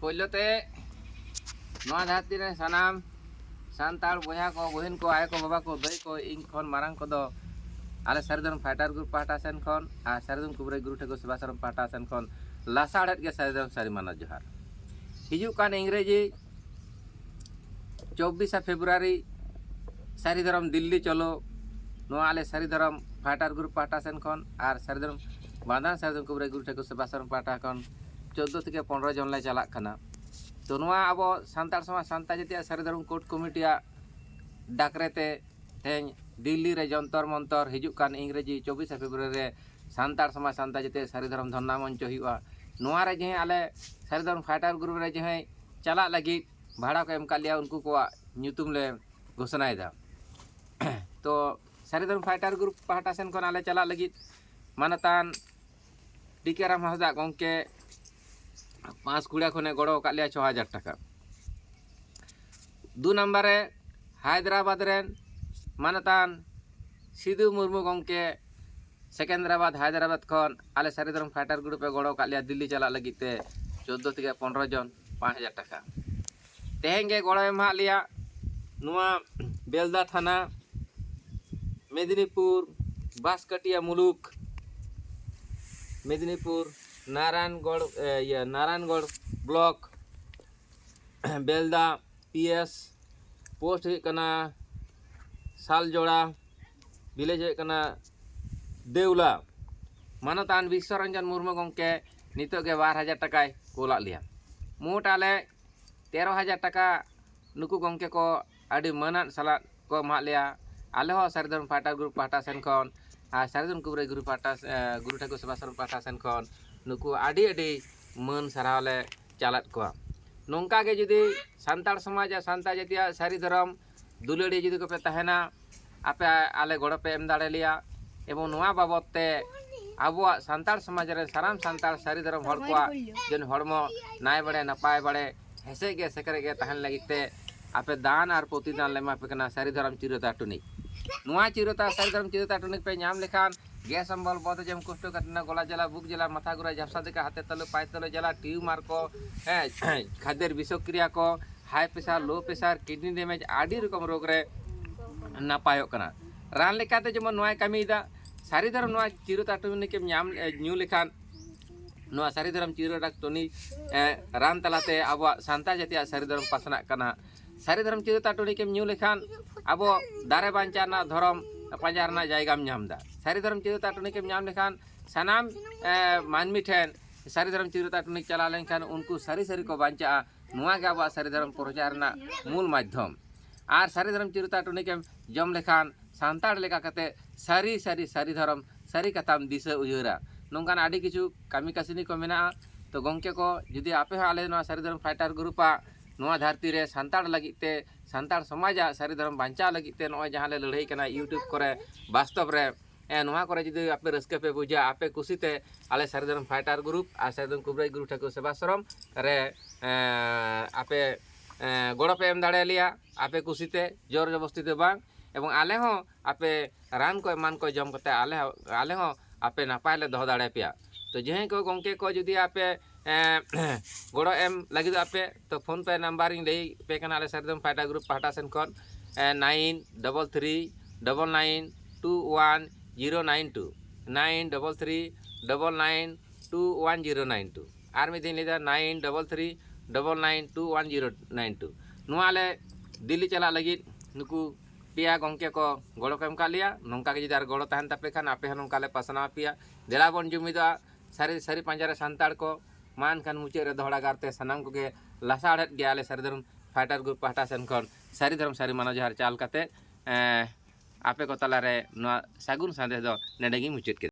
पोलोते नवा धरती रे सानाम सानताल बया को बहन को आय को बाबा को दाई को इन खन मारंग को दो आले सारिधरम फाइटर ग्रुप पाहटा सेन खन आ सारिधरम कुबरे गुरु ठेको सेबासरम पाहटा सेन खन लासाड़ेत के सारिधरम सारी माना जोहार हिजू कान इंग्रेजी 24 फेब्रुआरी सारिधरम दिल्ली चलो नवा आले सारिधरम फाइटर ग्रुप पाहटा सेन खन आर सारिधरम बांधान सारिधरम कुबरे गुरु ठेको सेबासरम पाहटा खन 14 থেকে 15 जन ले चला खाना तो नवा अब सानतार समाज सानता जतिया सारिधरम कोर्ट कमिटिया डाकरेते तेज दिल्ली रे जंतर मंतर हिजू कान इंग्रेजी 24 फेब्रुआरी रे सानतार समाज सानता जते सारिधरम धरना मंच हुआ नवा रे जे आले सारिधरम फाइटर ग्रुप रे जे चला लगी भाड़ा को एम कालिया उनको को ᱧᱩᱛᱩᱢ ले घोषणायदा तो सारिधरम फाइटर ग्रुप पाहटा सेन खन आले चला लगी मानतान टीकेराम हासदा गंके 5 कुड़िया खने गड़ो का लिया 6000 टाका 2 नंबर हैदराबाद रेन मानतान सिधु मुर्मू गंके सेकेंद्राबाद हैदराबाद खन आले सारिधरम फाइटर ग्रुप पे गड़ो का लिया दिल्ली चला लगीते 14 থেকে 15 जन 5000 टाका तेहें गे गड़ो एम लिया नुआ बेलदा थाना मेदिनीपुर बांसकटिया मुलुक Medinipur Narayangarh block Belda PS post होना सालजोड़ा विलेज होना देवला मानतान विश्वरंजन मुर्मू गंके नितो के 12,000 टाका कोला लिया मोट आले 13,000 टाका नुकु गंके को आदि मनान साला को मा लिया आले हो सारिधरम फाइटर ग्रुप पाहटा सेन खन आ सारिधरम कुबरे गुरु पाहटा गुरु ठेको सेबासरम पाहटा सेन खन नुकु आदि मन सारावले चालत को नौका के जुदी सानतार समाज सानता जतिया सारिधरम दुलड़ी जुदी को पे तहना आपे आले गड़ पे एम दाड़े लिया एवं नवा बाबते आबुआ सानतार समाज रे साराम सानतार सारिधरम हर को जन हड़मो नाय बड़े नपाय बड़े हेसे के सेकरे के तहन लगिते आपे दान और प्रतिदान लेमा पे कना सारिधरम चिरता टुनिक नुआ चिरता सारिधरम चिरता टुनिक पे नाम लेखान गैस अम्बल बहुत जम कष्ट कटना गला जला बुक जला माथा गुरा झापसा देखा हाथे तले पाय तले जला ट्यूमार को खाद्य विषक्रिया को हाई प्रेसार लो प्रेसार किडनी डैमेज आदि रकम रोग रे नापायो कना रान लेकाते जेमन नुआ कामीदा सारिधरम नुआ चिरता टुनिक नाम न्यू लेखान नुआ सारिधरम चिरता टुनिक रान तलाते अब सानता जातिया सारिधरम पासना कना सारिधरम चिरता टुनिक न्यू लेखान अब दारे बांचाना धरम पांजारना जायगाम नामदा सारिधरम चिरता टुनिक नाम लेखान सानाम मानमी ठेन सारिधरम चिरता टुनिक चला लेनखान उनको सारी सारी को बांचा नुआ के अब सारिधरम प्रचारना मूल माध्यम और सारिधरम चिरता टुनिक जम लेखान सानताड़ लेका कते सारी सारी सारिधरम सारी कथाम दिशा उयरा नौकान आदि किछु कामी कासिनी को मेना तो गंके को जुदी आपे आले नुआ सारिधरम फाइटर ग्रुपा नुआ धरती रे सानताड़ लगिते सानताड़ समाज सारिधरम बांचा लगिते नय जहाँ ले लड़ाई कना यूट्यूब करे वास्तव रे नुआ करे जुदी आपे रस्के पे बुझा आपे खुशीते आले सारिधरम फाइटर ग्रुप और सारिधरम कुबरे गुरु ठेको सेबासरम रे आपे गड़ पे एम दाड़े लिया आपे खुशीते जोर जबस्ती दे बांग एवं आले हो आपे रान को एमान को जम करते आले हो आपे नापाय ले दह दाड़े पिया तो जें को गंके को जुदी आपे गड़ो एम लगी आपे तो फोन पे नंबर लई पे कना आले सारिधरम फाइटर ग्रुप पाहटा सेन खन 9339210929 933929210929 और मिद दिन लेदा 933929210929 नुआ ले दिल्ली चला लगी नुकु पिया गंके को गड़ो को एम का लिया नौका के जुदी गड़ो तहन तापे खान आपे नौका ले पासना पिया देला बन जुमिदा सारी सारी पांजारे सानताड़ को मान खान मुचे रे दोहड़ा गारते सनाम को के लासाड़ेत गया आले सारिधरम फाइटर ग्रुप पाहटा सेन खन सारिधरम सारी माना जोहार चाल काते आपे को तला रे नुआ सागुन संदेश दो नेडेगी मुचेत के।